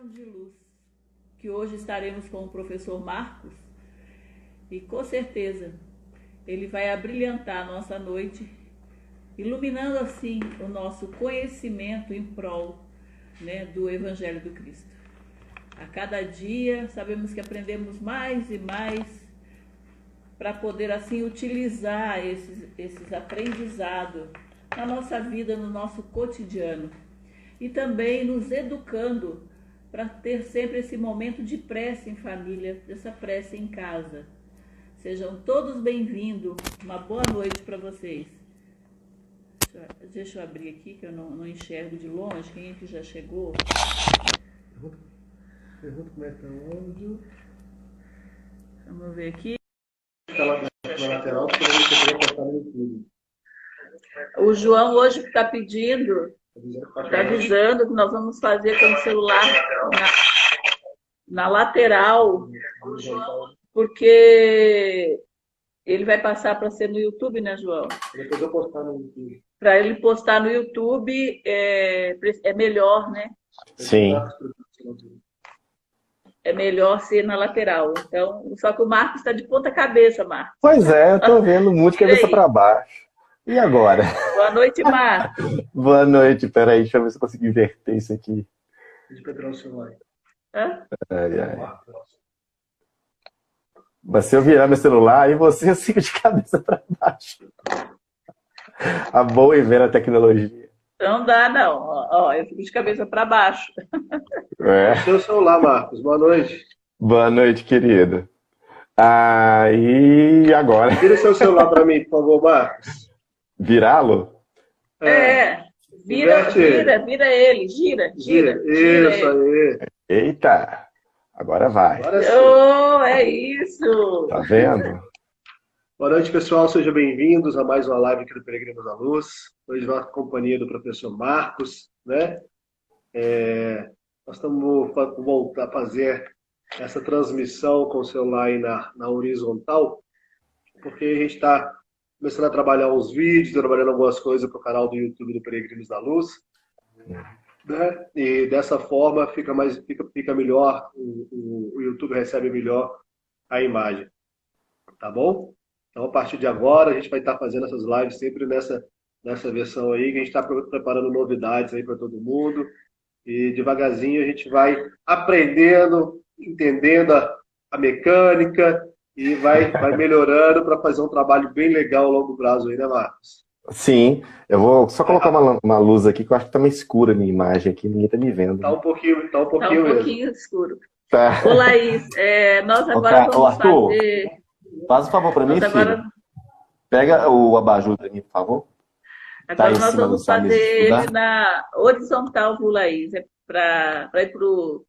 Anos de Luz, que hoje estaremos com o professor Marcos e com certeza ele vai abrilhantar a nossa noite, iluminando assim o nosso conhecimento em prol, né, do Evangelho do Cristo. A cada dia sabemos que aprendemos mais e mais para poder assim utilizar esses aprendizados na nossa vida, no nosso cotidiano. E também nos educando para ter sempre esse momento de prece em família, essa prece em casa. Sejam todos bem-vindos. Uma boa noite para vocês. Deixa eu abrir aqui, que eu não enxergo de longe. Quem é que já chegou? Pergunta como é que tá o áudio. Vamos ver aqui. Está lá na lateral, porque você pode postar no YouTube. O João hoje está pedindo, está avisando que nós vamos fazer com o celular na lateral, porque ele vai passar para ser no YouTube, né, João? Depois eu postar no YouTube. Para ele postar no YouTube é melhor, né? Sim. É melhor ser na lateral. Então, só que o Marcos está de ponta cabeça, Marcos. Pois é, eu tô vendo muito de cabeça para baixo. E agora? Boa noite, Marcos. Boa noite, peraí, deixa eu ver se eu consigo inverter isso aqui. Pede para virar o celular. Hã? Ai, ai. Mas se eu virar meu celular, aí você eu sigo de cabeça para baixo. A boa e velha tecnologia. Não dá, não. Ó, eu fico de cabeça para baixo. É. Seu celular, Marcos. Boa noite. Boa noite, querido. E agora? Vira o seu celular para mim, por favor, Marcos. Virá-lo? Vira ele, gira. Isso aí. Eita, agora vai. Agora sim. Oh, é isso. Tá vendo? Boa noite, pessoal. Sejam bem-vindos a mais uma live aqui do Peregrinos da Luz. Hoje na companhia do professor Marcos, né? Nós estamos voltar a fazer essa transmissão com o celular aí na horizontal, porque a gente está começando a trabalhar uns vídeos, trabalhando algumas coisas para o canal do YouTube do Peregrinos da Luz, né? E dessa forma fica melhor, o YouTube recebe melhor a imagem, tá bom? Então, a partir de agora, a gente vai estar fazendo essas lives sempre nessa versão aí, que a gente está preparando novidades aí para todo mundo. E devagarzinho a gente vai aprendendo, entendendo a mecânica e vai melhorando para fazer um trabalho bem legal a longo prazo aí, né, Marcos? Sim, eu vou só colocar uma luz aqui, que eu acho que tá meio escura a minha imagem aqui, ninguém tá me vendo. Tá um pouquinho Tá um pouquinho escuro. Tá. Ô, Laís, nós agora vamos Arthur, fazer... faz um favor para mim, filho. Pega o abajur para mim, por favor. Agora nós vamos fazer ele na horizontal, viu, Laís? É para ir pro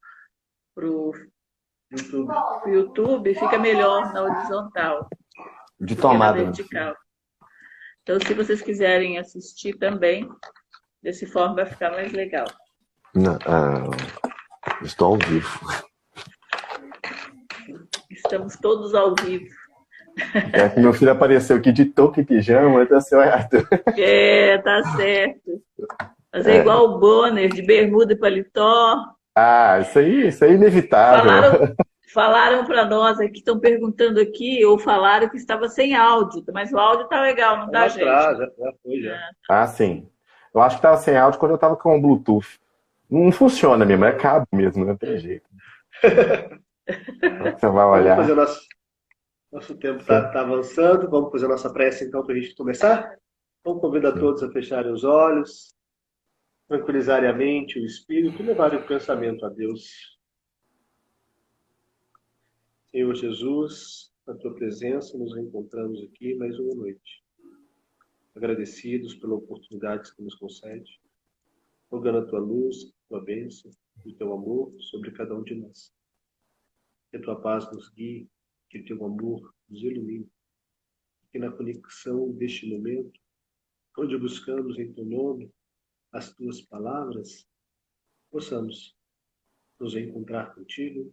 YouTube, fica melhor na horizontal. De tomada. Na vertical. Então, se vocês quiserem assistir também, desse forma vai ficar mais legal. Não, estou ao vivo. Estamos todos ao vivo. Meu filho apareceu aqui de touca e pijama, tá certo. Tá certo. Mas é igual o Bonner, de bermuda e paletó. Isso aí é inevitável. Falaram para nós aqui, estão perguntando aqui, ou falaram que estava sem áudio, mas o áudio tá legal, não tá, gente? Já foi, já. Sim. Eu acho que estava sem áudio quando eu estava com o Bluetooth. Não funciona mesmo, é cabo mesmo, não tem jeito. Você vai olhar. Vamos fazer nosso tempo está avançando, vamos fazer nossa prece então para a gente começar? Então convido a todos a fecharem os olhos, tranquilizarem a mente, o espírito e levarem o pensamento a Deus. Senhor Jesus, na tua presença nos reencontramos aqui mais uma noite. Agradecidos pela oportunidade que nos concede, rogando a tua luz, a tua bênção e o teu amor sobre cada um de nós. Que a tua paz nos guie, que o teu amor nos ilumine, que na conexão deste momento, onde buscamos em teu nome as tuas palavras, possamos nos encontrar contigo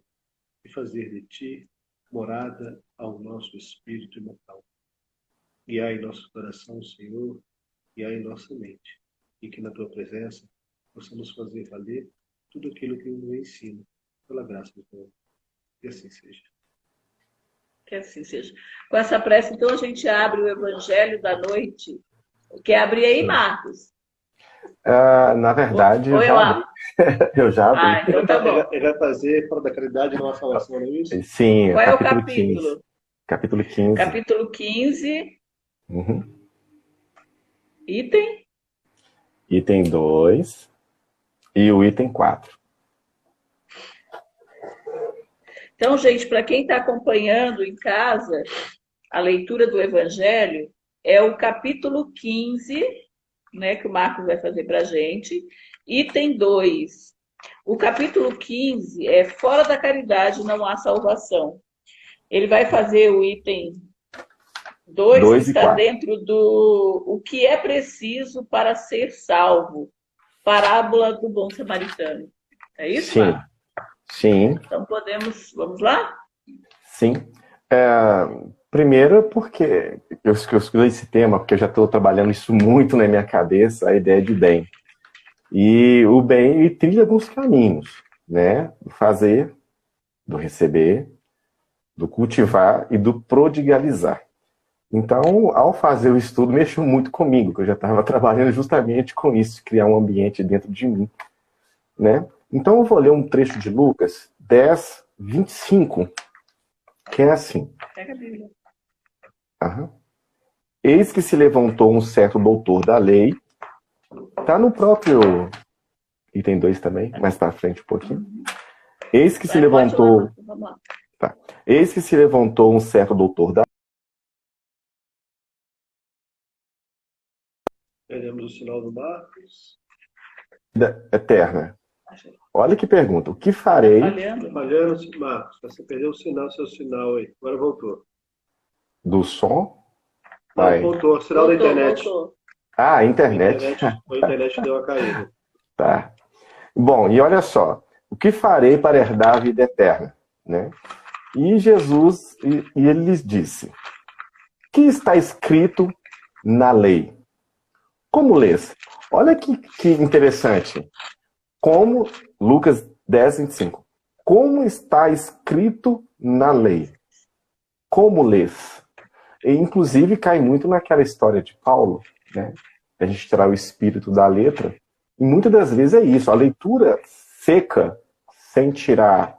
e fazer de ti morada ao nosso espírito imortal. Guiai nosso coração, Senhor, guiai nossa mente, e que na tua presença possamos fazer valer tudo aquilo que nos ensina, pela graça de Deus. Que assim seja. Que assim seja. Com essa prece, então, a gente abre o Evangelho da noite. Quer abrir aí, Sim. Marcos? Na verdade, Ou eu eu já abri. abro? Eu já abri. Ah, então tá bom. Ele vai fazer fora da caridade não há salvação, não é isso? Sim, Qual é o capítulo 15. capítulo? Capítulo 15. Capítulo 15, Uhum. item. Item 2 e o item 4. Então, gente, para quem está acompanhando em casa, a leitura do Evangelho é o capítulo 15, né, que o Marcos vai fazer para a gente, item 2. O capítulo 15 é fora da caridade não há salvação. Ele vai fazer o item 2, que 2 e está 4. dentro do o que é preciso para ser salvo. Parábola do bom samaritano. É isso, Sim, Marcos? sim, Então vamos lá? sim. Primeiro porque eu escolhi esse tema, porque eu já estou trabalhando isso muito na minha cabeça, a ideia de bem. E o bem ele trilha alguns caminhos, né? Do fazer, do receber, do cultivar e do prodigalizar. Então, ao fazer o estudo, mexeu muito comigo, que eu já estava trabalhando justamente com isso, criar um ambiente dentro de mim, né? Então, eu vou ler um trecho de Lucas 10, 25, que é assim. Pega a Bíblia. Aham. Eis que se levantou um certo doutor da lei, tá no próprio item 2 também, mais para frente um pouquinho. Eis que se Pode ir lá, levantou, Marcos, vamos lá. eis que se levantou um certo doutor da Teremos o sinal do Marcos. vida eterna. Olha que pergunta, o que farei? Falhando. Falhando, Marcos. Você perdeu o sinal, seu sinal aí. Agora voltou. Do som? Não, Vai. voltou. Sinal da internet. Voltou. Ah, A internet. internet deu uma caída. Tá. Bom, e olha só, o que farei para herdar a vida eterna, né? E Jesus, e ele lhes disse, que está escrito na lei? Como lês? Olha que interessante. Como, Lucas 10, 25. Como está escrito na lei? Como lês? E, inclusive, cai muito naquela história de Paulo, né? A gente tirar o espírito da letra. E muitas das vezes é isso. A leitura seca, sem tirar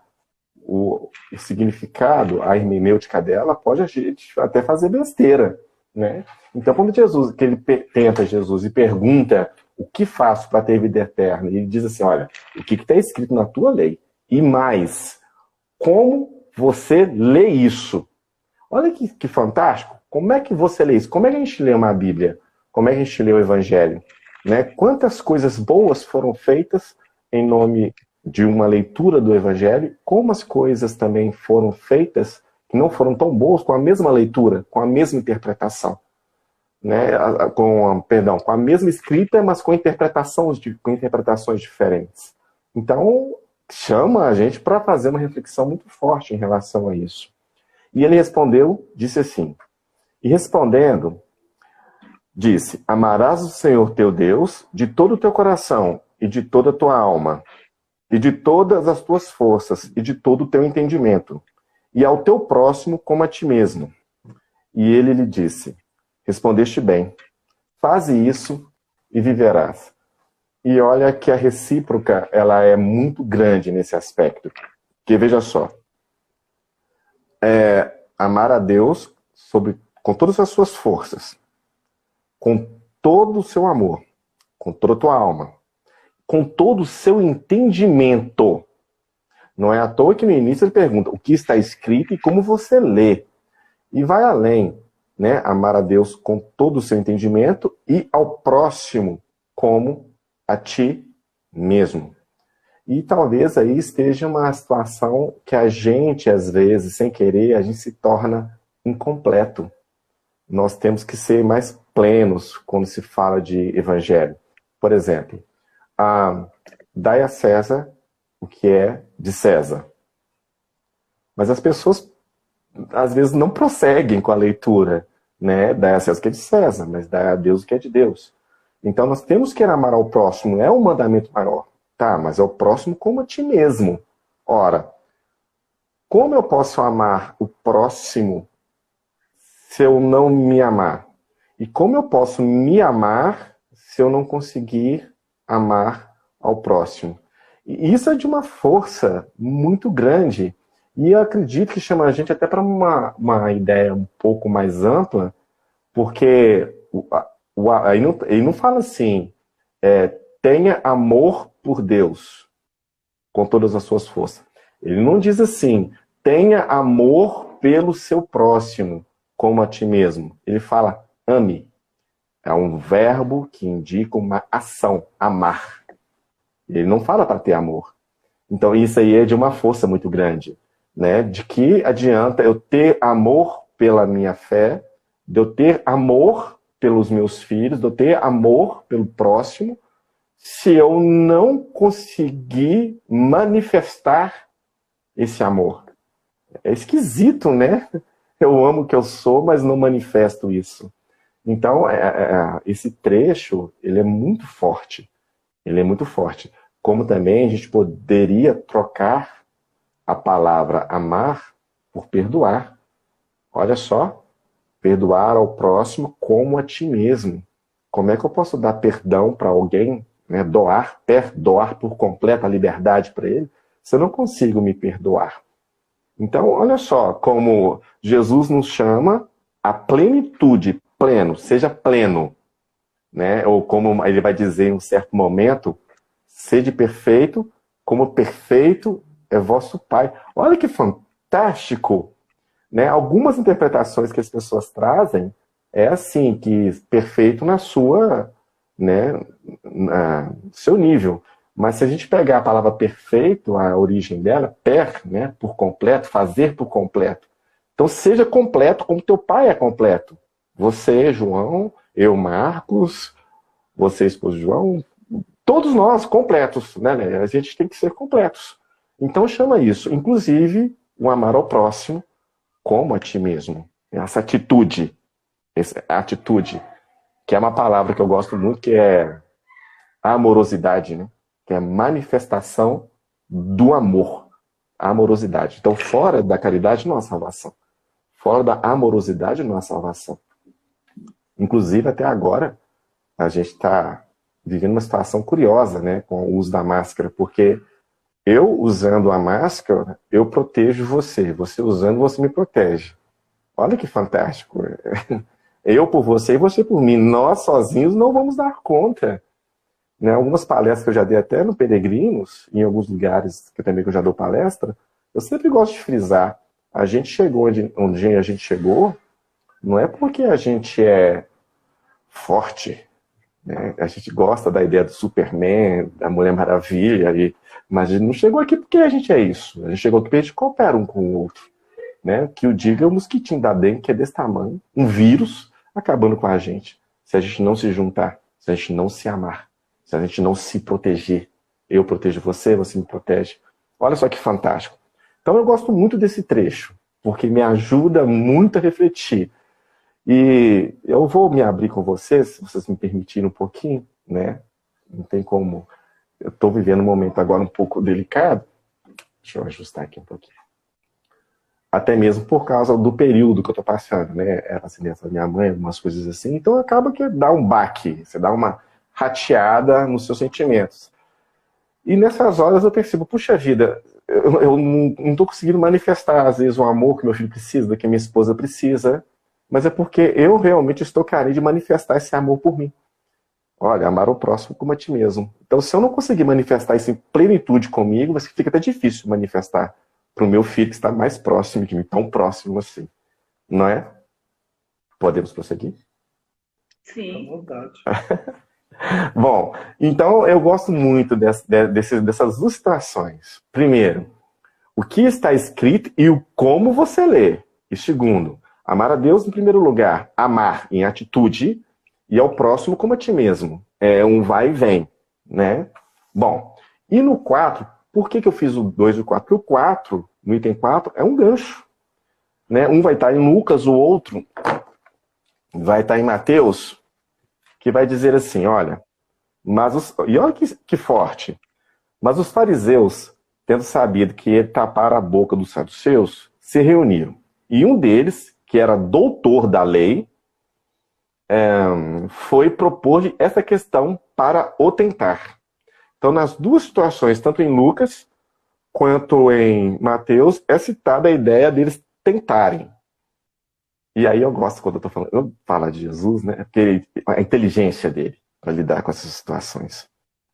o significado, a hermenêutica dela, pode a gente até fazer besteira, né? Então, quando ele tenta Jesus e pergunta o que faço para ter vida eterna, e ele diz assim, olha, o que está escrito na tua lei? E mais, como você lê isso? Olha que fantástico. Como é que você lê isso? Como é que a gente lê uma Bíblia? Como é que a gente lê o Evangelho? Né? Quantas coisas boas foram feitas em nome de uma leitura do Evangelho, como as coisas também foram feitas que não foram tão boas com a mesma leitura, com a mesma interpretação. Né? Com a mesma escrita, mas com interpretações diferentes. Então, chama a gente para fazer uma reflexão muito forte em relação a isso. E ele respondeu, disse assim, e respondendo, disse, amarás o Senhor teu Deus de todo o teu coração e de toda a tua alma, e de todas as tuas forças e de todo o teu entendimento, e ao teu próximo como a ti mesmo. E ele lhe disse, respondeste bem, faze isso e viverás. E olha que a recíproca, ela é muito grande nesse aspecto. Porque veja só, amar a Deus com todas as suas forças, com todo o seu amor, com toda a tua alma, com todo o seu entendimento. Não é à toa que no início ele pergunta o que está escrito e como você lê. E vai além, né? Amar a Deus com todo o seu entendimento e ao próximo como a ti mesmo. E talvez aí esteja uma situação que a gente, às vezes, sem querer, a gente se torna incompleto. Nós temos que ser mais plenos quando se fala de evangelho. Por exemplo, dai a César o que é de César. Mas as pessoas, às vezes, não prosseguem com a leitura, né? Dai a César o que é de César, mas dai a Deus o que é de Deus. Então, nós temos que amar ao próximo, é um mandamento maior. Tá, mas é o próximo como a ti mesmo. Ora, como eu posso amar o próximo se eu não me amar? E como eu posso me amar se eu não conseguir amar ao próximo? E isso é de uma força muito grande. E eu acredito que chama a gente até para uma ideia um pouco mais ampla, porque ele não fala assim, tenha amor por Deus com todas as suas forças. Ele não diz assim, tenha amor pelo seu próximo como a ti mesmo. Ele fala, ame. É um verbo que indica uma ação, amar. Ele não fala para ter amor. Então isso aí é de uma força muito grande, né? De que adianta eu ter amor pela minha fé, de eu ter amor pelos meus filhos, de eu ter amor pelo próximo, se eu não conseguir manifestar esse amor. É esquisito, né? Eu amo o que eu sou, mas não manifesto isso. Então, esse trecho, ele é muito forte. Ele é muito forte. Como também a gente poderia trocar a palavra amar por perdoar. Olha só, perdoar ao próximo como a ti mesmo. Como é que eu posso dar perdão para alguém, né? Doar por completo a liberdade para ele, se eu não consigo me perdoar? Então, olha só como Jesus nos chama à plenitude, pleno, seja pleno, né? Ou como ele vai dizer em um certo momento, sede perfeito, como perfeito é vosso Pai. Olha que fantástico, né? Algumas interpretações que as pessoas trazem é assim, que perfeito na sua, né, seu nível. Mas se a gente pegar a palavra perfeito, a origem dela, né, por completo, fazer por completo. Então seja completo como teu pai é completo. Você, João, eu, Marcos, você, esposo João, todos nós completos, né? A gente tem que ser completos. Então chama isso, inclusive, o amar ao próximo como a ti mesmo. Essa atitude, que é uma palavra que eu gosto muito, que é a amorosidade, né? Que é a manifestação do amor. A amorosidade. Então, fora da caridade não há salvação. Fora da amorosidade não há salvação. Inclusive, até agora, a gente está vivendo uma situação curiosa, né, com o uso da máscara, porque eu usando a máscara, eu protejo você. Você usando, você me protege. Olha que fantástico. Eu por você e você por mim. Nós sozinhos não vamos dar conta. Né, algumas palestras que eu já dei até no Peregrinos, em alguns lugares que eu já dou palestra, eu sempre gosto de frisar, a gente chegou onde a gente chegou, não é porque a gente é forte, né? A gente gosta da ideia do Superman, da Mulher Maravilha, mas a gente não chegou aqui porque a gente é isso, a gente chegou aqui porque a gente coopera um com o outro. Né? Que o diga é o mosquitinho da dengue, que é desse tamanho, um vírus acabando com a gente, se a gente não se juntar, se a gente não se amar. Se a gente não se proteger, eu protejo você, você me protege. Olha só que fantástico. Então eu gosto muito desse trecho, porque me ajuda muito a refletir. E eu vou me abrir com vocês, se vocês me permitirem um pouquinho, né? Não tem como. Eu estou vivendo um momento agora um pouco delicado. Deixa eu ajustar aqui um pouquinho. Até mesmo por causa do período que eu estou passando, né? Era acidente da minha mãe, algumas coisas assim. Então acaba que dá um baque, você dá uma rateada nos seus sentimentos. E nessas horas eu percebo, puxa vida, eu não estou conseguindo manifestar, às vezes, o amor que meu filho precisa, que minha esposa precisa, mas é porque eu realmente estou carente de manifestar esse amor por mim. Olha, amar o próximo como a ti mesmo. Então, se eu não conseguir manifestar isso em plenitude comigo, fica até difícil manifestar para o meu filho que está mais próximo de mim, tão próximo assim. Não é? Podemos prosseguir? Sim. À vontade. Bom, então eu gosto muito dessas duas situações. Primeiro, o que está escrito e o como você lê. E segundo, amar a Deus em primeiro lugar, amar em atitude e ao próximo como a ti mesmo. É um vai e vem, né? Bom, e no 4, por que eu fiz o 2 e o 4? Porque o 4, no item 4, é um gancho. Né? Um vai estar em Lucas, o outro vai estar em Mateus, que vai dizer assim, olha, e olha que forte, mas os fariseus tendo sabido que ele tapara a boca dos saduceus, se reuniram. E um deles, que era doutor da lei, foi propor essa questão para o tentar. Então, nas duas situações, tanto em Lucas quanto em Mateus, é citada a ideia deles tentarem. E aí eu gosto quando eu falo de Jesus, né? Porque a inteligência dele para lidar com essas situações,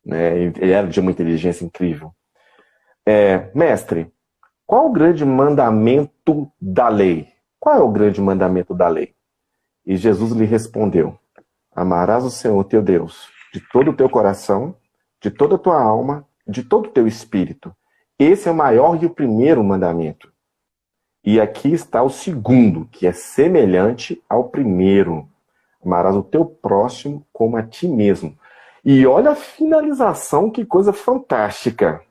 né? Ele era de uma inteligência incrível. Mestre, qual o grande mandamento da lei? Qual é o grande mandamento da lei? E Jesus lhe respondeu: amarás o Senhor teu Deus de todo o teu coração, de toda a tua alma, de todo o teu espírito. Esse é o maior e o primeiro mandamento. E aqui está o segundo, que é semelhante ao primeiro. Amarás o teu próximo como a ti mesmo. E olha a finalização, que coisa fantástica.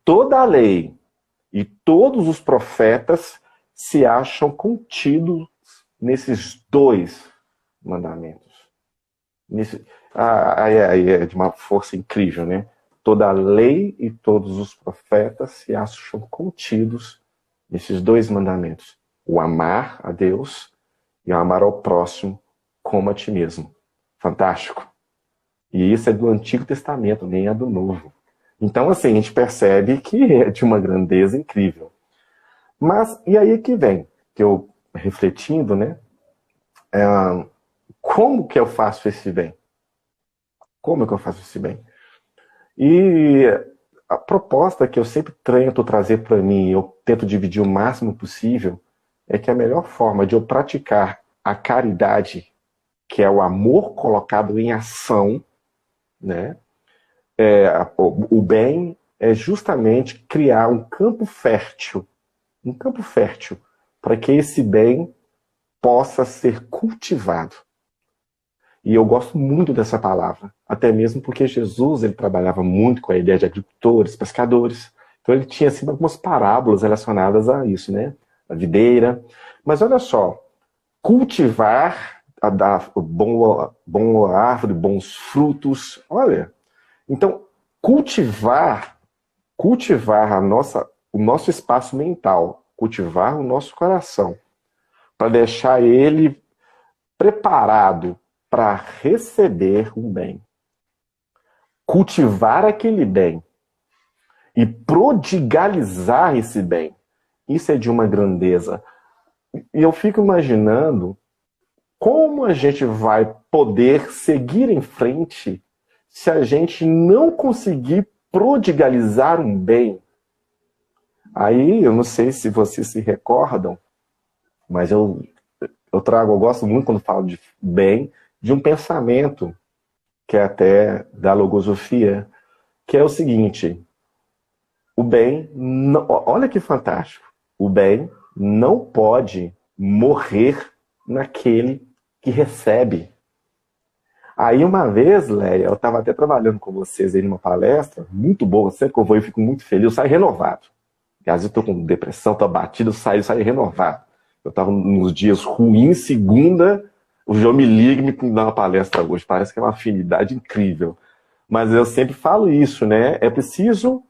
Toda a lei e todos os profetas se acham contidos nesses dois mandamentos. É de uma força incrível, né? Toda a lei e todos os profetas se acham contidos nesses dois mandamentos. O amar a Deus e o amar ao próximo como a ti mesmo. Fantástico. E isso é do Antigo Testamento, nem é do Novo. Então, assim, a gente percebe que é de uma grandeza incrível. Mas, e aí que vem, que eu, refletindo, né? Como que eu faço esse bem? Como é que eu faço esse bem? E a proposta que eu sempre tento trazer para mim, eu tento dividir o máximo possível, é que a melhor forma de eu praticar a caridade, que é o amor colocado em ação, né? O bem é justamente criar um campo fértil para que esse bem possa ser cultivado. E eu gosto muito dessa palavra, até mesmo porque Jesus ele trabalhava muito com a ideia de agricultores, pescadores. Então ele tinha assim, algumas parábolas relacionadas a isso, né? A videira. Mas olha só, cultivar a dar bom árvore, bons frutos. Olha, então cultivar o nosso espaço mental, cultivar o nosso coração, para deixar ele preparado para receber um bem. Cultivar aquele bem e prodigalizar esse bem. Isso é de uma grandeza. E eu fico imaginando como a gente vai poder seguir em frente se a gente não conseguir prodigalizar um bem. Aí, eu não sei se vocês se recordam, mas eu gosto muito quando falo de bem, de um pensamento, que é até da logosofia, que é o seguinte: o bem, olha que fantástico, o bem não pode morrer naquele que recebe. Aí uma vez, Leia, eu estava até trabalhando com vocês aí numa palestra, muito boa, sempre que eu vou eu fico muito feliz, eu saio renovado. E às vezes eu estou com depressão, estou abatido, eu saio renovado. Eu estava nos dias ruins, segunda, o João me liga e me dá uma palestra hoje. Parece que é uma afinidade incrível. Mas eu sempre falo isso, né? É preciso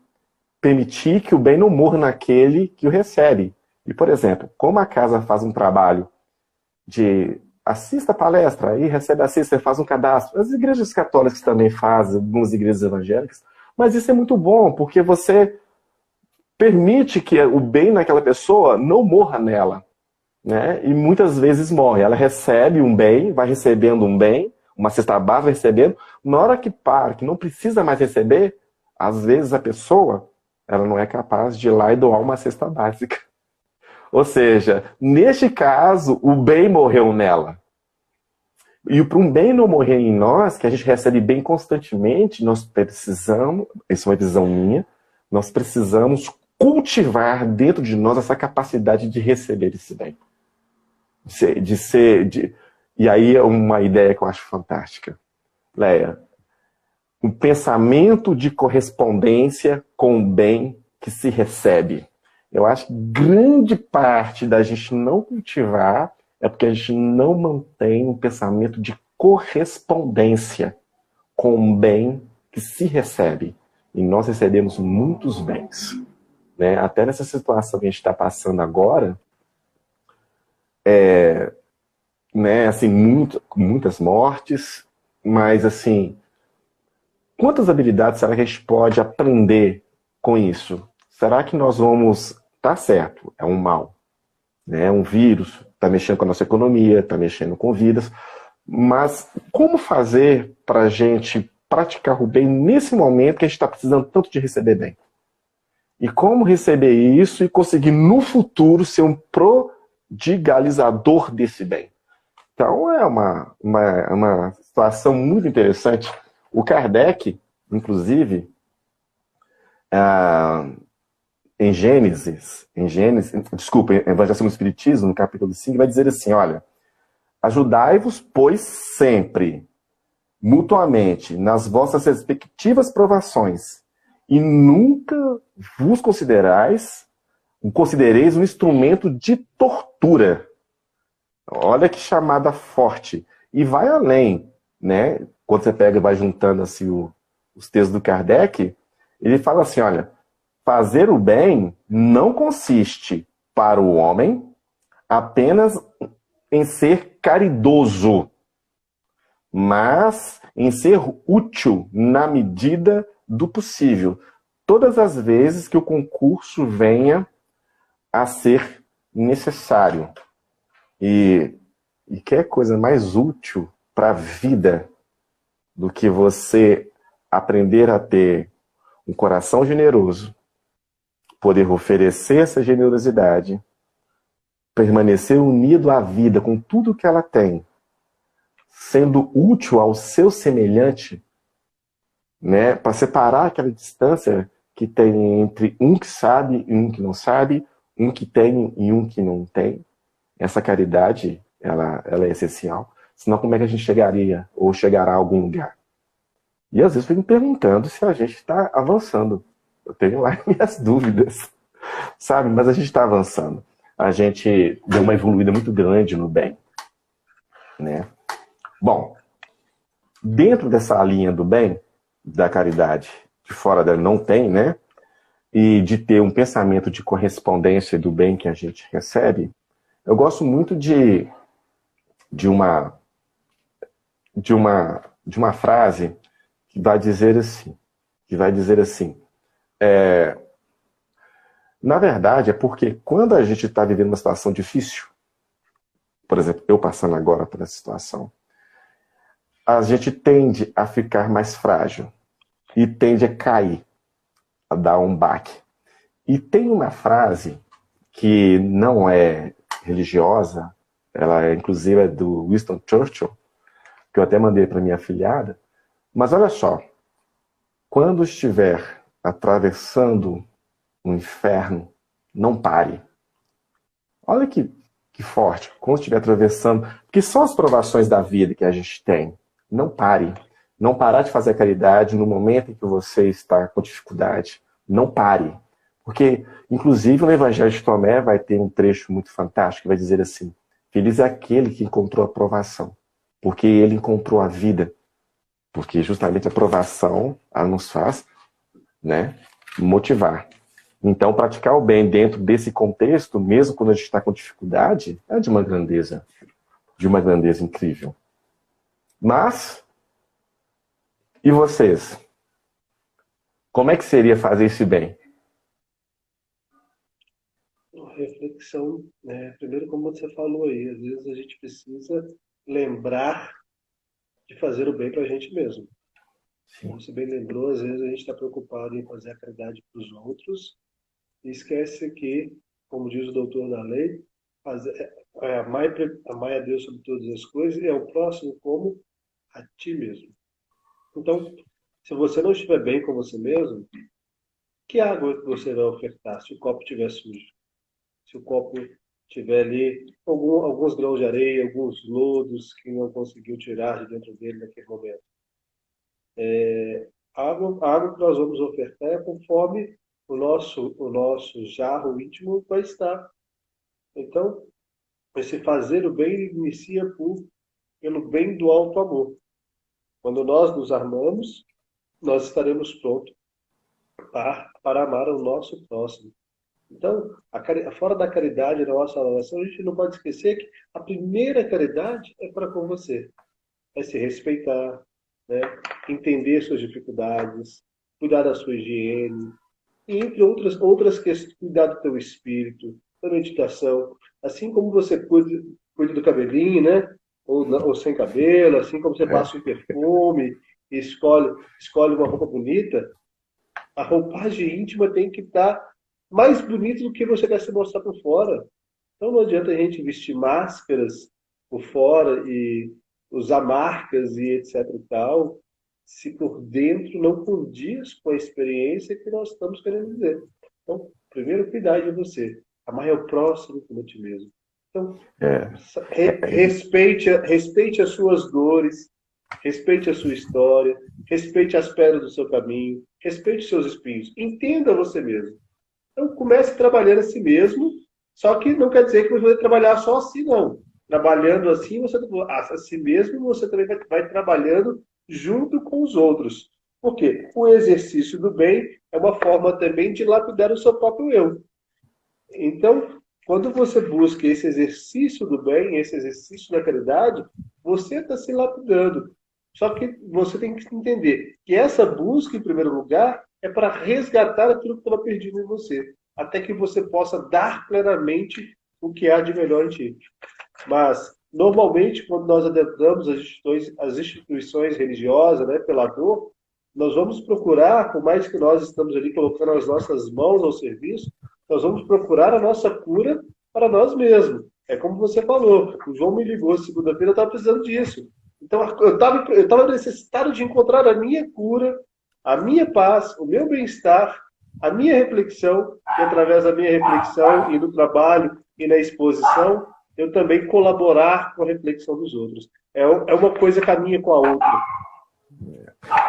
permitir que o bem não morra naquele que o recebe. E, por exemplo, como a casa faz um trabalho de assista a palestra, aí recebe a cesta, faz um cadastro. As igrejas católicas também fazem, algumas igrejas evangélicas. Mas isso é muito bom, porque você permite que o bem naquela pessoa não morra nela. Né? E muitas vezes morre. Ela recebe um bem, vai recebendo um bem, uma cesta básica vai recebendo. Na hora que para, que não precisa mais receber, às vezes a pessoa ela não é capaz de ir lá e doar uma cesta básica. Ou seja, neste caso, o bem morreu nela. E para um bem não morrer em nós, que a gente recebe bem constantemente, nós precisamos, isso é uma visão minha, nós precisamos cultivar dentro de nós essa capacidade de receber esse bem. E aí é uma ideia que eu acho fantástica. Leia, um pensamento de correspondência com o bem que se recebe. Eu acho que grande parte da gente não cultivar é porque a gente não mantém um pensamento de correspondência com o bem que se recebe. E nós recebemos muitos bens. né? Até nessa situação que a gente está passando agora, né? Assim, muitas mortes, mas assim, quantas habilidades será que a gente pode aprender com isso? Será que nós vamos... Tá certo, é um mal, né? É um vírus, está mexendo com a nossa economia, está mexendo com vidas, mas como fazer para a gente praticar o bem nesse momento que a gente está precisando tanto de receber bem? E como receber isso e conseguir no futuro ser um prodigalizador desse bem? Então é uma situação muito interessante. O Kardec, inclusive, em Evangelho segundo o Espiritismo, no capítulo 5, vai dizer assim, olha, ajudai-vos, pois, sempre, mutuamente, nas vossas respectivas provações, e nunca vos considereis um instrumento de tortura. Olha que chamada forte. E vai além, né? Quando você pega e vai juntando assim, os textos do Kardec, ele fala assim, olha, fazer o bem não consiste para o homem apenas em ser caridoso, mas em ser útil na medida do possível. Todas as vezes que o concurso venha a ser necessário. E que coisa mais útil para a vida do que você aprender a ter um coração generoso, poder oferecer essa generosidade, permanecer unido à vida com tudo que ela tem, sendo útil ao seu semelhante, né, para separar aquela distância que tem entre um que sabe e um que não sabe, um que tem e um que não tem. Essa caridade, ela é essencial. Senão, como é que a gente chegaria ou chegará a algum lugar? E às vezes eu fico me perguntando se a gente está avançando. Eu tenho lá minhas dúvidas, sabe? Mas a gente está avançando. A gente deu uma evoluída muito grande no bem, né? Bom, dentro dessa linha do bem, da caridade, de fora dela não tem, né? E de ter um pensamento de correspondência do bem que a gente recebe, eu gosto muito de uma frase que vai dizer assim, na verdade é porque quando a gente está vivendo uma situação difícil, por exemplo, eu passando agora por essa situação, a gente tende a ficar mais frágil e tende a cair, a dar um baque. E tem uma frase que não é religiosa, ela é inclusive é do Winston Churchill, que eu até mandei para minha afilhada, mas olha só, quando estiver atravessando um inferno, não pare. Olha que forte, quando estiver atravessando, porque são as provações da vida que a gente tem, não pare. Não parar de fazer a caridade no momento em que você está com dificuldade, não pare. Porque, inclusive, no Evangelho de Tomé vai ter um trecho muito fantástico que vai dizer assim, feliz é aquele que encontrou a provação, porque ele encontrou a vida. Porque justamente a provação, ela nos faz, né, motivar. Então, praticar o bem dentro desse contexto, mesmo quando a gente está com dificuldade, é de uma grandeza incrível. Mas, e vocês? Como é que seria fazer esse bem? Reflexão, né? Primeiro, como você falou aí, às vezes a gente precisa lembrar de fazer o bem para a gente mesmo. Sim. Como você bem lembrou, às vezes a gente está preocupado em fazer a caridade para os outros e esquece que, como diz o doutor da lei, amar a Deus sobre todas as coisas e ao próximo como a ti mesmo. Então, se você não estiver bem com você mesmo, que água você vai ofertar se o copo estiver sujo? Se o copo tiver ali alguns grãos de areia, alguns lodos que não conseguiu tirar de dentro dele naquele momento. A água que nós vamos ofertar é conforme o nosso jarro íntimo vai estar. Então, esse fazer o bem ele inicia pelo bem do alto amor. Quando nós nos armamos, nós estaremos prontos para amar o nosso próximo. Então, fora da caridade, na nossa oração, a gente não pode esquecer que a primeira caridade é para com você. É se respeitar, né? Entender suas dificuldades, cuidar da sua higiene, e entre outras questões, cuidar do teu espírito, da meditação. Assim como você cuida do cabelinho, né? Ou sem cabelo, assim como você É. passa um perfume e escolhe uma roupa bonita, a roupagem íntima tem que estar mais bonita do que você quer se mostrar por fora. Então não adianta a gente vestir máscaras por fora e usar marcas e etc e tal, se por dentro não condiz com a experiência que nós estamos querendo dizer. Então, primeiro, cuidar de você. Amar o próximo como a ti mesmo. Então, É. respeite as suas dores, respeite a sua história, respeite as pedras do seu caminho, respeite os seus espinhos. Entenda você mesmo. Então, comece trabalhando a si mesmo, só que não quer dizer que você vai trabalhar só assim, não. Trabalhando assim, a si mesmo, você também vai trabalhando junto com os outros. Por quê? O exercício do bem é uma forma também de lapidar o seu próprio eu. Então, quando você busca esse exercício do bem, esse exercício da caridade, você está se lapidando. Só que você tem que entender que essa busca, em primeiro lugar, é para resgatar aquilo que estava perdido em você, até que você possa dar plenamente o que há de melhor em ti. Mas, normalmente, quando nós adentramos as instituições religiosas, né, pela dor, nós vamos procurar, por mais que nós estamos ali colocando as nossas mãos ao serviço, nós vamos procurar a nossa cura para nós mesmos. É como você falou, o João me ligou segunda-feira, eu estava precisando disso. Então, eu estava necessitado de encontrar a minha cura, a minha paz, o meu bem-estar, a minha reflexão, e através da minha reflexão e do trabalho e na exposição, eu também colaborar com a reflexão dos outros. É uma coisa caminha com a outra.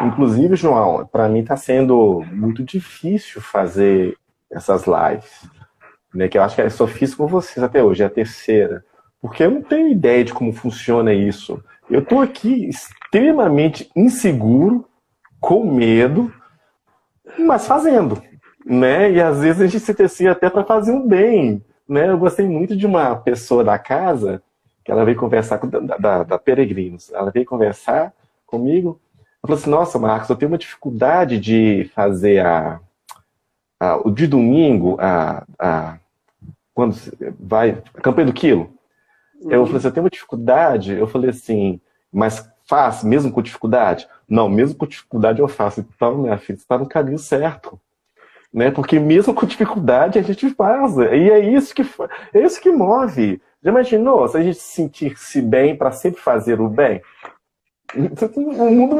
Inclusive, João, para mim está sendo muito difícil fazer essas lives, né? Que eu acho que eu só fiz com vocês até hoje, é a terceira. Porque eu não tenho ideia de como funciona isso. Eu estou aqui extremamente inseguro, com medo, mas fazendo, né? E às vezes a gente se tecia até para fazer um bem, né? Eu gostei muito de uma pessoa da casa, que ela veio conversar da Peregrinos. Ela veio conversar comigo. Ela falou assim: nossa, Marcos, eu tenho uma dificuldade de fazer o de domingo, quando vai, a campanha do quilo. Eu falei assim: eu tenho uma dificuldade. Eu falei assim: mas faz mesmo com dificuldade? Não, mesmo com dificuldade eu faço. Então, minha filha, você está no caminho certo. Né? Porque mesmo com dificuldade a gente faz. E é isso que move. Já imaginou se a gente sentir-se bem para sempre fazer o bem? O mundo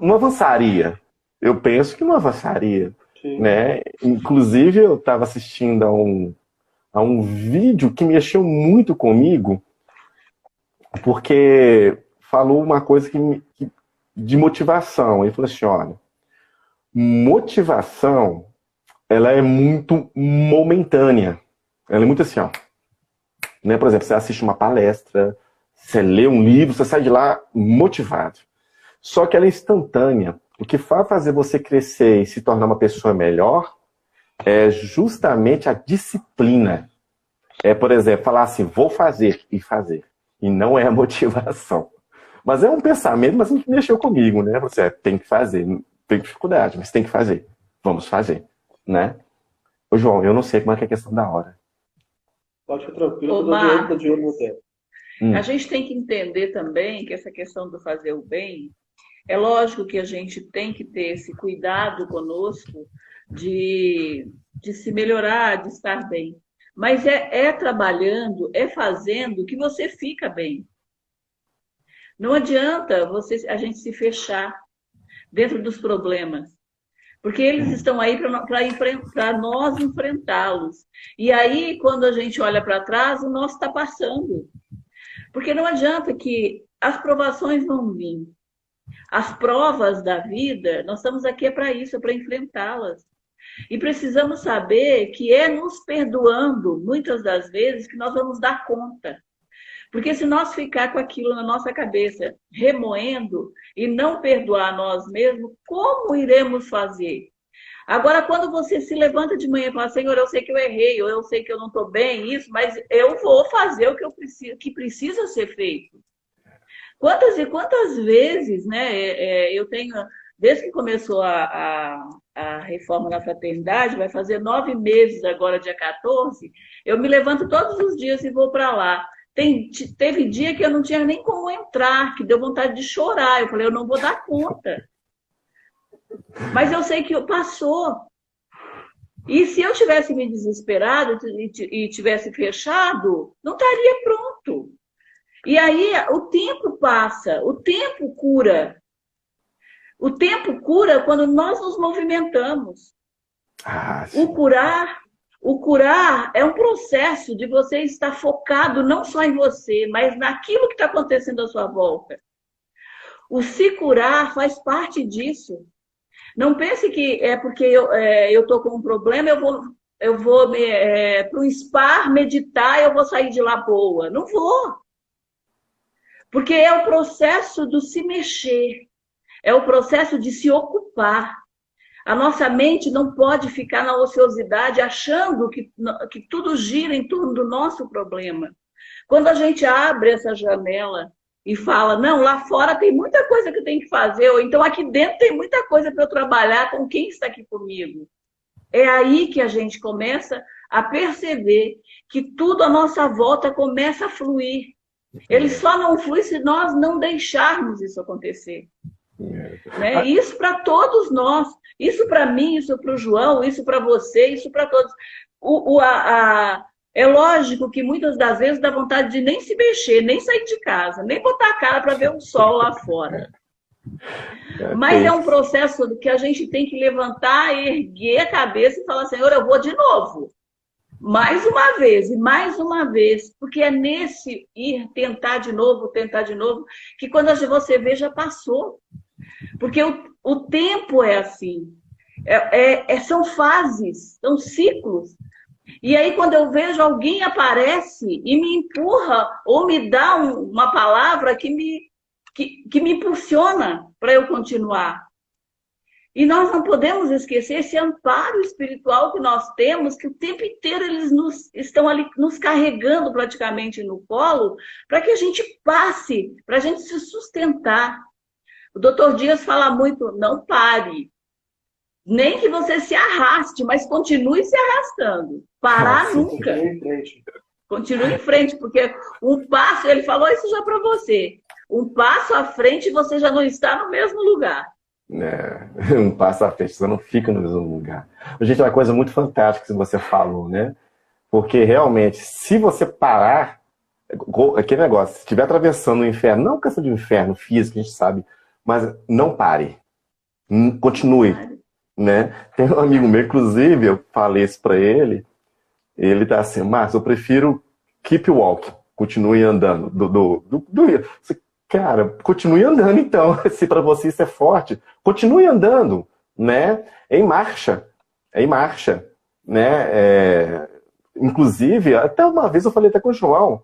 não avançaria. Eu penso que não avançaria. Né? Inclusive, eu estava assistindo a um vídeo que mexeu muito comigo, porque falou uma coisa de motivação. Ele falou assim: olha, motivação, ela é muito momentânea. Ela é muito assim, ó. Né? Por exemplo, você assiste uma palestra, você lê um livro, você sai de lá motivado. Só que ela é instantânea. O que vai fazer você crescer e se tornar uma pessoa melhor é justamente a disciplina. É, por exemplo, falar assim: vou fazer e fazer. E não é a motivação. Mas é um pensamento, mas não mexeu comigo, né? Você tem que fazer. Tem dificuldade, mas tem que fazer. Vamos fazer, né? Ô, João, eu não sei como é que é a questão da hora. Pode ficar tranquilo, eu tô de olho no tempo. A gente tem que entender também que essa questão do fazer o bem, é lógico que a gente tem que ter esse cuidado conosco de se melhorar, de estar bem. Mas é trabalhando, é fazendo que você fica bem. Não adianta a gente se fechar dentro dos problemas, porque eles estão aí para nós enfrentá-los. E aí, quando a gente olha para trás, o nosso está passando. Porque não adianta que as provações vão vir. As provas da vida, nós estamos aqui para isso, para enfrentá-las. E precisamos saber que é nos perdoando, muitas das vezes, que nós vamos dar conta. Porque se nós ficar com aquilo na nossa cabeça, remoendo, e não perdoar nós mesmos, como iremos fazer? Agora, quando você se levanta de manhã e fala, Senhor, eu sei que eu errei, ou eu sei que eu não estou bem, isso, mas eu vou fazer o que eu preciso, que precisa ser feito. Quantas e quantas vezes, né? Eu tenho, desde que começou a reforma da fraternidade, vai fazer 9 meses agora, dia 14, eu me levanto todos os dias e vou para lá. Teve dia que eu não tinha nem como entrar, que deu vontade de chorar. Eu falei, eu não vou dar conta. Mas eu sei que passou. E se eu tivesse me desesperado e tivesse fechado, não estaria pronto. E aí o tempo passa, o tempo cura. O tempo cura quando nós nos movimentamos. O curar é um processo de você estar focado não só em você, mas naquilo que está acontecendo à sua volta. O se curar faz parte disso. Não pense que é porque eu estou com um problema, eu vou para um spa meditar e eu vou sair de lá boa. Não vou. Porque é o processo do se mexer. É o processo de se ocupar. A nossa mente não pode ficar na ociosidade achando que tudo gira em torno do nosso problema. Quando a gente abre essa janela e fala, não, lá fora tem muita coisa que eu tenho que fazer, ou então aqui dentro tem muita coisa para eu trabalhar com quem está aqui comigo. É aí que a gente começa a perceber que tudo à nossa volta começa a fluir. Ele só não flui se nós não deixarmos isso acontecer. Né? Isso para todos nós. Isso para mim, isso para o João, isso para você, isso para todos. É lógico que muitas das vezes dá vontade de nem se mexer, nem sair de casa, nem botar a cara para ver o sol lá fora. Mas é um processo que a gente tem que levantar, erguer a cabeça e falar, Senhor, eu vou de novo. Mais uma vez, e mais uma vez. Porque é nesse ir tentar de novo, que quando você vê, já passou. Porque o tempo é assim. São fases, são ciclos. E aí, quando eu vejo alguém aparece e me empurra ou me dá uma palavra que me impulsiona para eu continuar. E nós não podemos esquecer esse amparo espiritual que nós temos, que o tempo inteiro eles estão ali nos carregando praticamente no colo, para que a gente passe, para a gente se sustentar. O doutor Dias fala muito, não pare. Nem que você se arraste, mas continue se arrastando. Parar nunca. Continue em frente, porque um passo, ele falou isso já para você, um passo à frente você já não está no mesmo lugar. Um passo à frente, você não fica no mesmo lugar. Gente, é uma coisa muito fantástica que você falou, né? Porque realmente, se você parar, aquele negócio, se estiver atravessando o inferno, não questão de inferno físico, a gente sabe, mas não pare. Continue. Né? Tem um amigo meu, inclusive, eu falei isso pra ele, ele tá assim, Márcio, eu prefiro keep walking, continue andando. Cara, continue andando então, se pra você isso é forte, continue andando, né? Em marcha, né? Inclusive, até uma vez eu falei até com o João,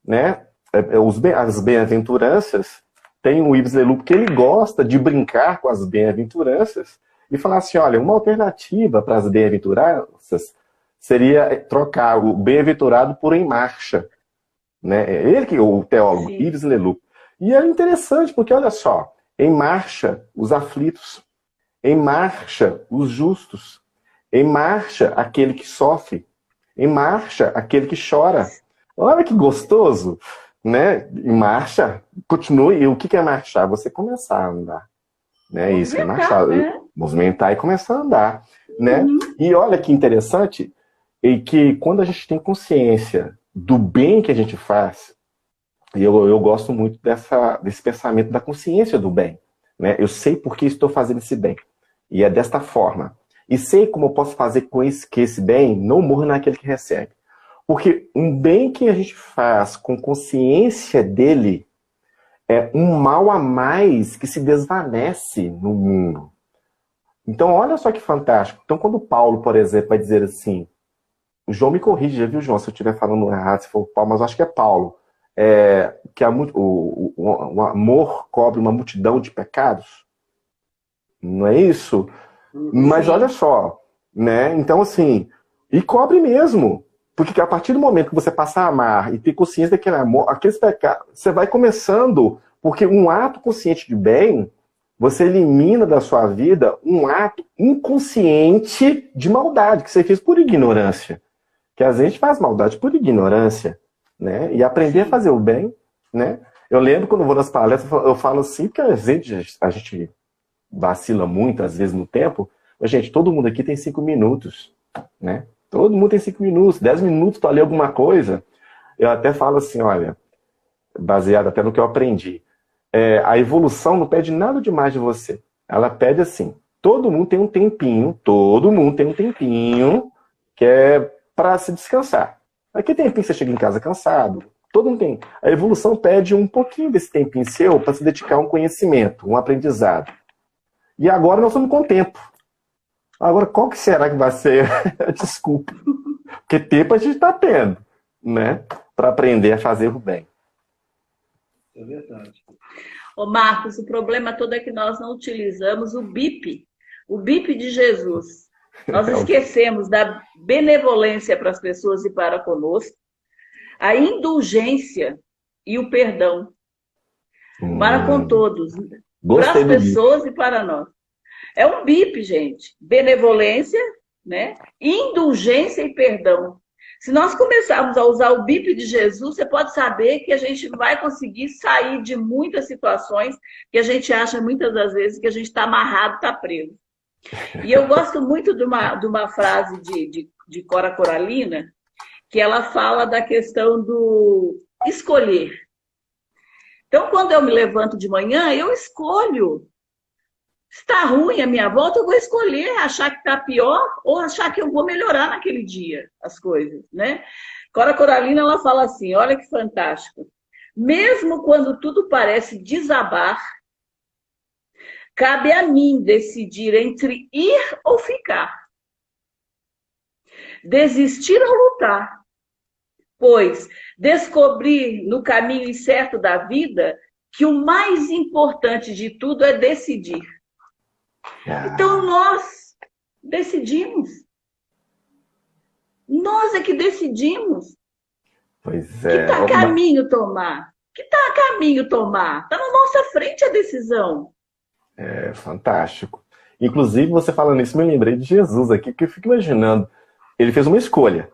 né? As bem-aventuranças, tem o Yves Leloup que ele gosta de brincar com as bem-aventuranças, e falar assim, olha, uma alternativa para as bem-aventuranças seria trocar o bem-aventurado por em marcha. Né? Ele que o teólogo, sim. Yves Leloup. E é interessante, porque olha só, em marcha os aflitos, em marcha os justos, em marcha aquele que sofre, em marcha aquele que chora. Olha que gostoso, né? Em marcha, continue. E o que é marchar? Você começar a andar. Né? Isso que é marchar. Movimentar e começar a andar. Né? E olha que interessante, e que quando a gente tem consciência do bem que a gente faz, e eu gosto muito desse pensamento da consciência do bem. Né? Eu sei por que estou fazendo esse bem. E é desta forma. E sei como eu posso fazer com que esse bem não morra naquele que recebe. Porque um bem que a gente faz com consciência dele é um mal a mais que se desvanece no mundo. Então, olha só que fantástico. Então, quando Paulo, por exemplo, vai dizer assim, o João me corrige, viu, João, se eu estiver falando errado, se for Paulo, mas eu acho que é Paulo, que o amor cobre uma multidão de pecados. Não é isso? Mas Sim. olha só, né? Então, assim, e cobre mesmo. Porque a partir do momento que você passar a amar e ter consciência daquele amor, aqueles pecados, você vai começando, porque um ato consciente de bem, você elimina da sua vida um ato inconsciente de maldade, que você fez por ignorância. Que às vezes a gente faz maldade por ignorância, né? E aprender a Sim. fazer o bem, né? Eu lembro quando eu vou nas palestras, eu falo assim, porque às vezes a gente vacila muito, às vezes, no tempo. Mas, gente, todo mundo aqui tem 5 minutos, né? Todo mundo tem 5 minutos, 10 minutos para ler alguma coisa. Eu até falo assim, olha, baseado até no que eu aprendi, a evolução não pede nada demais de você. Ela pede assim, todo mundo tem um tempinho que é para se descansar. Aqui tem tempinho que você chega em casa cansado, todo mundo tem. A evolução pede um pouquinho desse tempinho seu para se dedicar a um conhecimento, um aprendizado. E agora nós estamos com tempo. Agora, qual que será que vai ser a desculpa? Porque tempo a gente está tendo, né? Para aprender a fazer o bem. É verdade. Ô Marcos, o problema todo é que nós não utilizamos o BIP de Jesus. Nós esquecemos da benevolência para as pessoas e para conosco, a indulgência e o perdão para com todos, para as Gostei do BIP. pessoas e para nós. É um BIP, gente. Benevolência, né? Indulgência e perdão. Se nós começarmos a usar o BIP de Jesus, você pode saber que a gente vai conseguir sair de muitas situações que a gente acha muitas das vezes que a gente está amarrado, está preso. E eu gosto muito de uma frase de Cora Coralina, que ela fala da questão do escolher. Então, quando eu me levanto de manhã, eu escolho. Se está ruim a minha volta, eu vou escolher achar que está pior ou achar que eu vou melhorar naquele dia as coisas, né? Cora Coralina, ela fala assim, olha que fantástico. Mesmo quando tudo parece desabar, cabe a mim decidir entre ir ou ficar. Desistir ou lutar. Pois descobri no caminho incerto da vida que o mais importante de tudo é decidir. Então nós decidimos. Nós é que decidimos. Pois Que está a caminho tomar. Que está a caminho tomar. Está na nossa frente a decisão. É fantástico. Inclusive, você falando isso, me lembrei de Jesus aqui, porque eu fico imaginando. Ele fez uma escolha.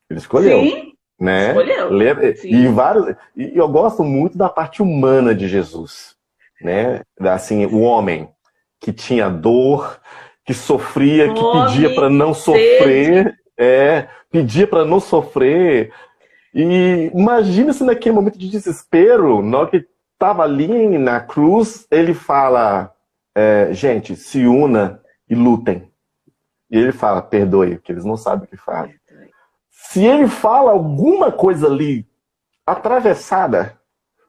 Ele escolheu. Sim, né? Escolheu. E eu gosto muito da parte humana de Jesus, né? Assim, o homem que tinha dor, que sofria, que pedia para não sofrer, pedia para não sofrer. E imagina se naquele momento de desespero, na hora que estava ali na cruz, ele fala, gente, se una e lutem. E ele fala, perdoe, porque eles não sabem o que fazem. Se ele fala alguma coisa ali atravessada,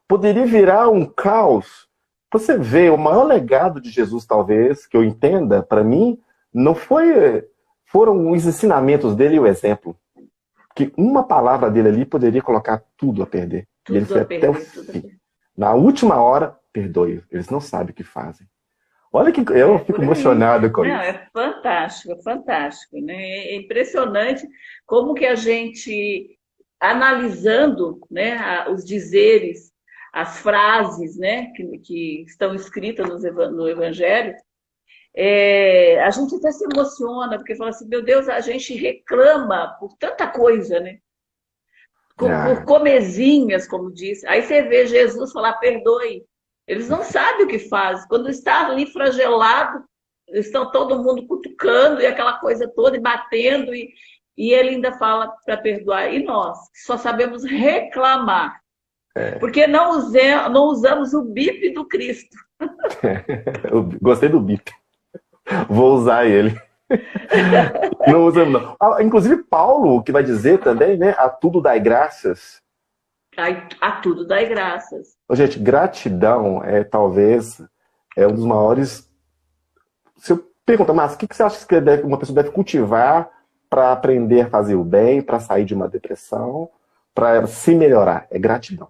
poderia virar um caos. Você vê, o maior legado de Jesus, talvez, que eu entenda, para mim, não foram os ensinamentos dele e o exemplo. Que uma palavra dele ali poderia colocar tudo a perder. Tudo e ele foi até o fim. Na última hora, perdoe. Eles não sabem o que fazem. Olha que eu fico emocionado com isso. É fantástico, fantástico, né? É impressionante como que a gente, analisando, né, os dizeres, as frases, né, que estão escritas no Evangelho, a gente até se emociona, porque fala assim, meu Deus, a gente reclama por tanta coisa, né? Por comezinhas, como disse. Aí você vê Jesus falar, perdoe. Eles não sabem o que fazem. Quando está ali flagelado, estão todo mundo cutucando e aquela coisa toda, e batendo, e ele ainda fala para perdoar. E nós, que só sabemos reclamar. Porque não usamos o BIP do Cristo. Eu gostei do BIP. Vou usar ele. Não usamos, não. Inclusive, Paulo, que vai dizer também, né? A tudo dai graças. A tudo dai graças. Gente, gratidão talvez um dos maiores. Se eu perguntar, mas o que você acha que uma pessoa deve cultivar para aprender a fazer o bem, para sair de uma depressão, para se melhorar? É gratidão.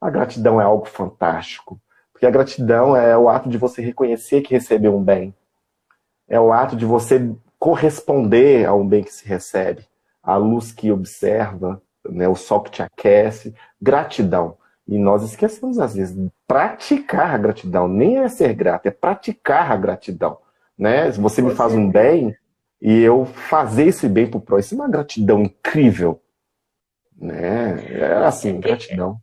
A gratidão é algo fantástico, porque a gratidão é o ato de você reconhecer que recebeu um bem. é o ato de você corresponder ao bem que se recebe, à luz que observa, né, o sol que te aquece, gratidão. E nós esquecemos, às vezes, de praticar a gratidão. Nem é ser grato, é praticar a gratidão. Né? Se você me faz um bem, e eu fazer esse bem para o próximo, isso é uma gratidão incrível. Né? É assim, gratidão.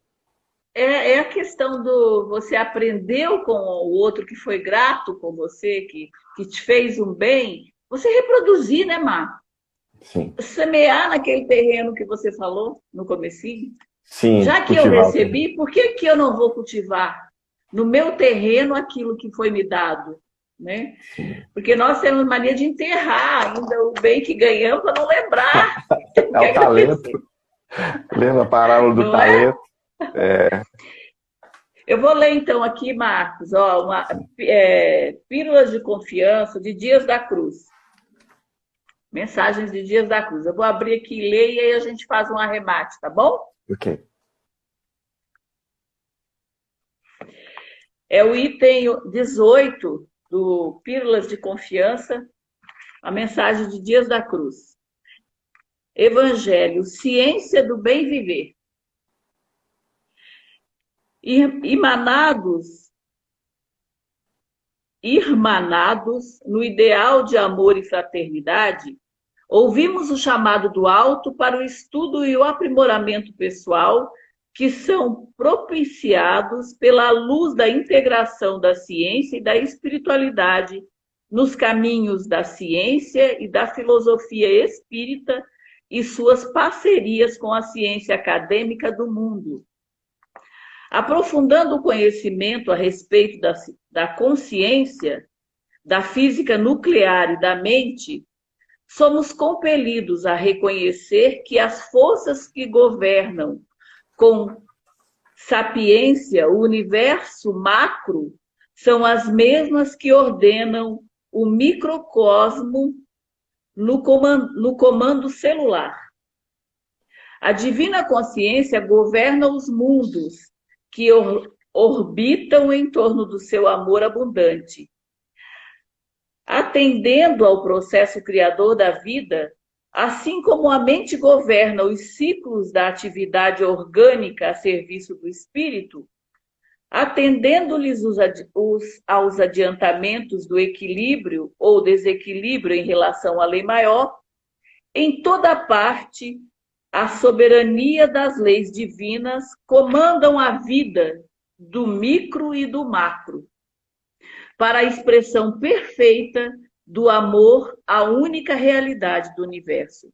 É a questão do você aprendeu com o outro que foi grato com você, que te fez um bem, você reproduzir, né, Mar? Sim. Semear naquele terreno que você falou no comecinho. Sim, já que eu recebi, por que eu não vou cultivar no meu terreno aquilo que foi me dado? Né? Porque nós temos mania de enterrar ainda o bem que ganhamos para não lembrar. É o talento. Lembra a parábola do talento? É. Eu vou ler então aqui, Marcos, Pílulas de Confiança de Dias da Cruz. Mensagens de Dias da Cruz. Eu vou abrir aqui e ler e aí a gente faz um arremate, tá bom? Ok. É o item 18 do Pílulas de Confiança, a mensagem de Dias da Cruz. Evangelho, ciência do bem viver. Irmanados no ideal de amor e fraternidade, ouvimos o chamado do alto para o estudo e o aprimoramento pessoal, que são propiciados pela luz da integração da ciência e da espiritualidade nos caminhos da ciência e da filosofia espírita e suas parcerias com a ciência acadêmica do mundo. Aprofundando o conhecimento a respeito da consciência, da física nuclear e da mente, somos compelidos a reconhecer que as forças que governam com sapiência o universo macro são as mesmas que ordenam o microcosmo no comando celular. A divina consciência governa os mundos que orbitam em torno do seu amor abundante. Atendendo ao processo criador da vida, assim como a mente governa os ciclos da atividade orgânica a serviço do espírito, atendendo-lhes aos adiantamentos do equilíbrio ou desequilíbrio em relação à lei maior, em toda parte, a soberania das leis divinas comandam a vida do micro e do macro, para a expressão perfeita do amor à única realidade do universo.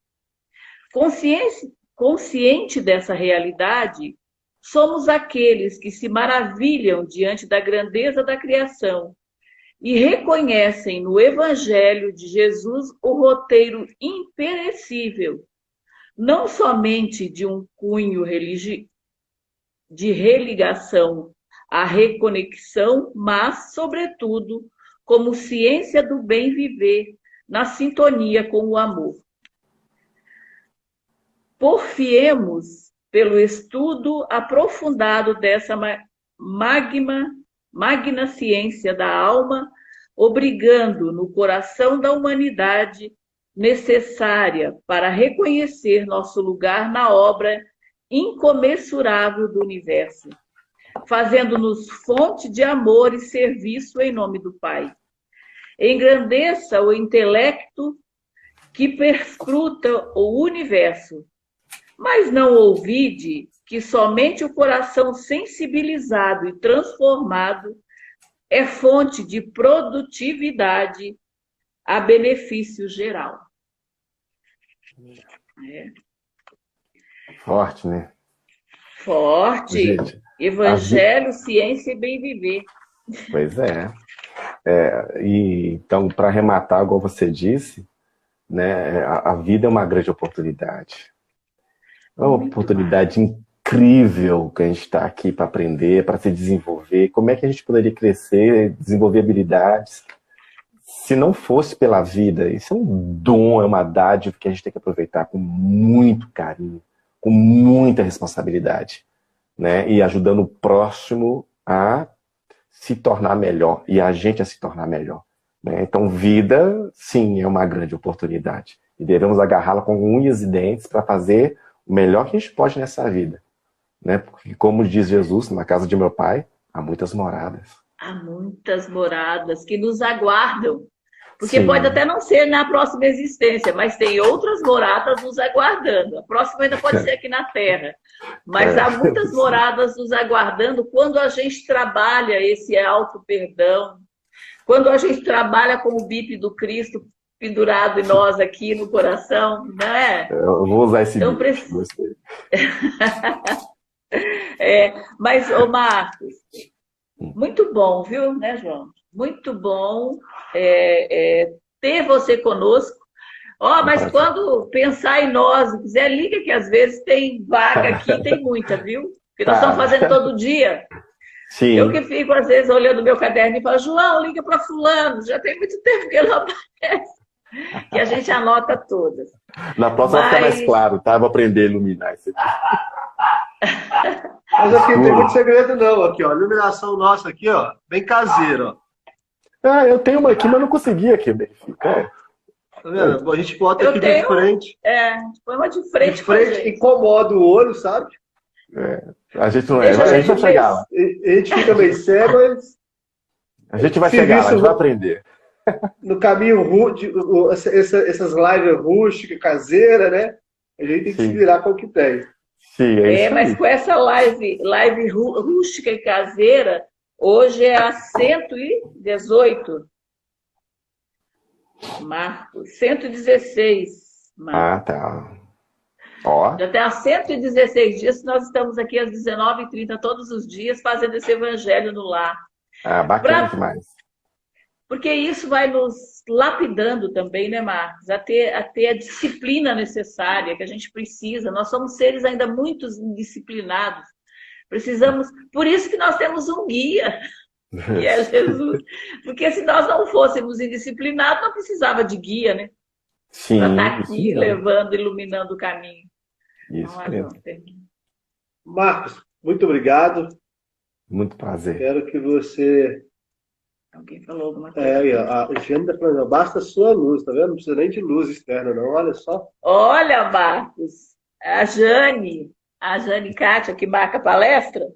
Consciente dessa realidade, somos aqueles que se maravilham diante da grandeza da criação e reconhecem no Evangelho de Jesus o roteiro imperecível, não somente de um cunho de religação à reconexão, mas, sobretudo, como ciência do bem viver, na sintonia com o amor. Porfiemos pelo estudo aprofundado dessa magna ciência da alma, obrigando no coração da humanidade necessária para reconhecer nosso lugar na obra incomensurável do universo, fazendo-nos fonte de amor e serviço em nome do Pai. Engrandeça o intelecto que perscruta o universo, mas não ouvide que somente o coração sensibilizado e transformado é fonte de produtividade a benefício geral. Forte, né? Forte. Gente, Evangelho, ciência e bem viver. Pois é. E, então, para arrematar, igual você disse, né, a vida é uma grande oportunidade. É uma oportunidade incrível que a gente está aqui para aprender, para se desenvolver. Como é que a gente poderia crescer, desenvolver habilidades, se não fosse pela vida? Isso é um dom, é uma dádiva que a gente tem que aproveitar com muito carinho, com muita responsabilidade, né? E ajudando o próximo a se tornar melhor e a gente a se tornar melhor. né? Então, vida, sim, é uma grande oportunidade. E devemos agarrá-la com unhas e dentes para fazer o melhor que a gente pode nessa vida, né? Porque, como diz Jesus, na casa de meu pai, há muitas moradas. Há muitas moradas que nos aguardam. Porque Sim. pode até não ser na próxima existência, mas tem outras moradas nos aguardando. A próxima ainda pode ser aqui na Terra. Mas há muitas moradas nos aguardando quando a gente trabalha esse auto-perdão, quando a gente trabalha com o bip do Cristo pendurado em nós aqui no coração, né? Eu vou usar esse então, bip. Gostei. Mas, ô Marcos, muito bom, viu, né, João? Muito bom ter você conosco. Mas quando pensar em nós, quiser, liga que às vezes tem vaga aqui, tem muita, viu? Porque nós estamos fazendo todo dia. Sim. Eu que fico, às vezes, olhando meu caderno e falo, João, liga para fulano, já tem muito tempo que ele não aparece. Que a gente anota todas. Na próxima vai ficar mais claro, tá? Vou aprender a iluminar isso aqui. Mas aqui não tem muito segredo não, aqui, ó. A iluminação nossa aqui, ó, bem caseira, ó. Eu tenho uma aqui, mas não consegui aqui verificar. Tá vendo? A gente bota aqui de frente. A gente põe uma de frente. De frente, incomoda o olho, sabe? A gente não a gente vai chegar lá. A gente fica meio cego, mas... A gente vai chegar lá, a gente vai aprender. No caminho, essas lives rústicas, caseiras, né? A gente tem que se virar com o que tem. Sim, mas com essa live rústica e caseira, hoje é a 118. Marcos, 116. Marcos. Tá. Ó. Já tem há 116 dias que nós estamos aqui às 19h30 todos os dias fazendo esse evangelho no lar. Bacana demais. Porque isso vai nos lapidando também, né, Marcos? A ter a disciplina necessária que a gente precisa. Nós somos seres ainda muito indisciplinados. Precisamos... Por isso que nós temos um guia, que é Jesus. Porque se nós não fôssemos indisciplinados, não precisava de guia, né? Sim. Para estar aqui levando, iluminando o caminho. Isso mesmo. Marcos, muito obrigado. Muito prazer. Espero que você... Alguém falou alguma coisa? A Jane está falando, basta a sua luz, tá vendo? Não precisa nem de luz externa, não. Olha só. Olha, Marcos, a Jane Kátia, que marca a palestra,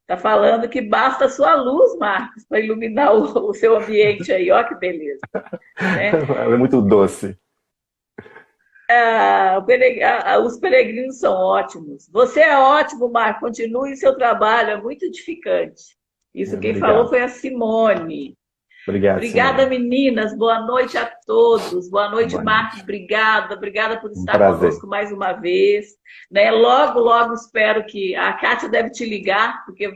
tá falando que basta a sua luz, Marcos, para iluminar o seu ambiente aí. Ó, que beleza. Ela é muito doce. Os peregrinos são ótimos. Você é ótimo, Marcos. Continue seu trabalho, é muito edificante. Isso quem falou foi a Simone. Obrigada, Simone. Meninas. Boa noite a todos. Boa noite, Marcos. Obrigada por estar conosco mais uma vez. Né? Logo espero que... A Kátia deve te ligar, porque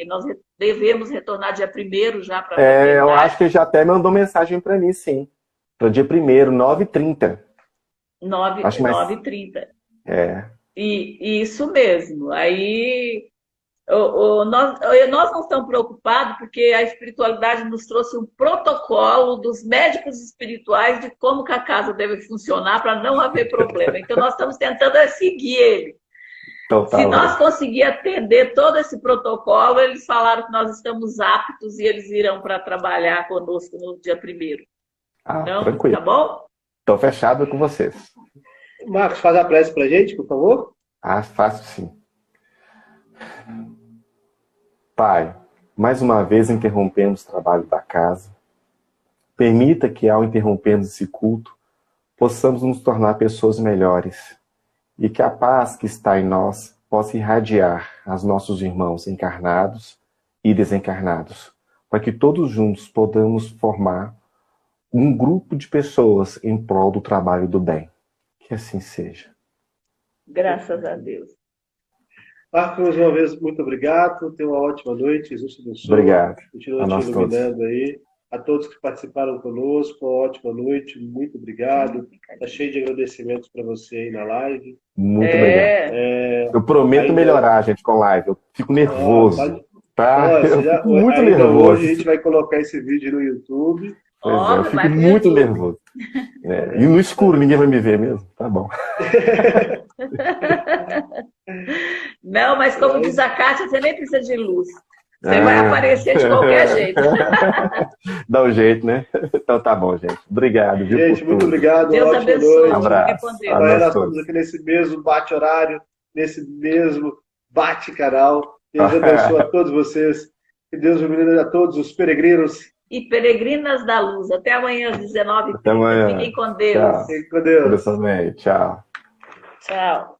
nós devemos retornar dia 1º já para... eu acho que já até mandou mensagem para mim, sim. Para o dia 1º, 9h30. 9h30. Isso mesmo. Aí... Nós não estamos preocupados porque a espiritualidade nos trouxe um protocolo dos médicos espirituais de como que a casa deve funcionar para não haver problema. Então, nós estamos tentando seguir ele. Se nós conseguir atender todo esse protocolo, eles falaram que nós estamos aptos e eles irão para trabalhar conosco no dia 1º. Então, tranquilo. Tá bom? Estou fechado com vocês. Marcos, faz a prece para a gente, por favor. Faço sim. Pai, mais uma vez interrompemos o trabalho da casa. Permita que, ao interrompermos esse culto, possamos nos tornar pessoas melhores e que a paz que está em nós possa irradiar aos nossos irmãos encarnados e desencarnados, para que todos juntos podamos formar um grupo de pessoas em prol do trabalho do bem. Que assim seja. Graças a Deus. Marcos, mais uma vez, muito obrigado. Tenha uma ótima noite. Jesus te abençoe. Obrigado. Continua te iluminando aí. A todos que participaram conosco, uma ótima noite. Muito obrigado. Está cheio de agradecimentos para você aí na live. Muito obrigado. Eu prometo melhorar, gente, com live. Eu fico nervoso. Eu fico muito nervoso. Hoje a gente vai colocar esse vídeo no YouTube. Eu fico muito nervoso. E no escuro, ninguém vai me ver mesmo. Tá bom. Não, mas como diz a Kátia, você nem precisa de luz. Você vai aparecer de qualquer jeito. Dá um jeito, né? Então tá bom, gente. Obrigado, viu? Gente, muito obrigado. Deus Ótima abençoe. noite. Abraço. Amanhã nós estamos aqui nesse mesmo bate-horário, nesse mesmo bate-canal. Deus abençoe a todos vocês. Que Deus ilumine a todos os peregrinos. E peregrinas da luz. Até amanhã às 19h30. Até amanhã. Fiquem com Deus. Tchau. Fiquem com Deus. Tchau. Tchau.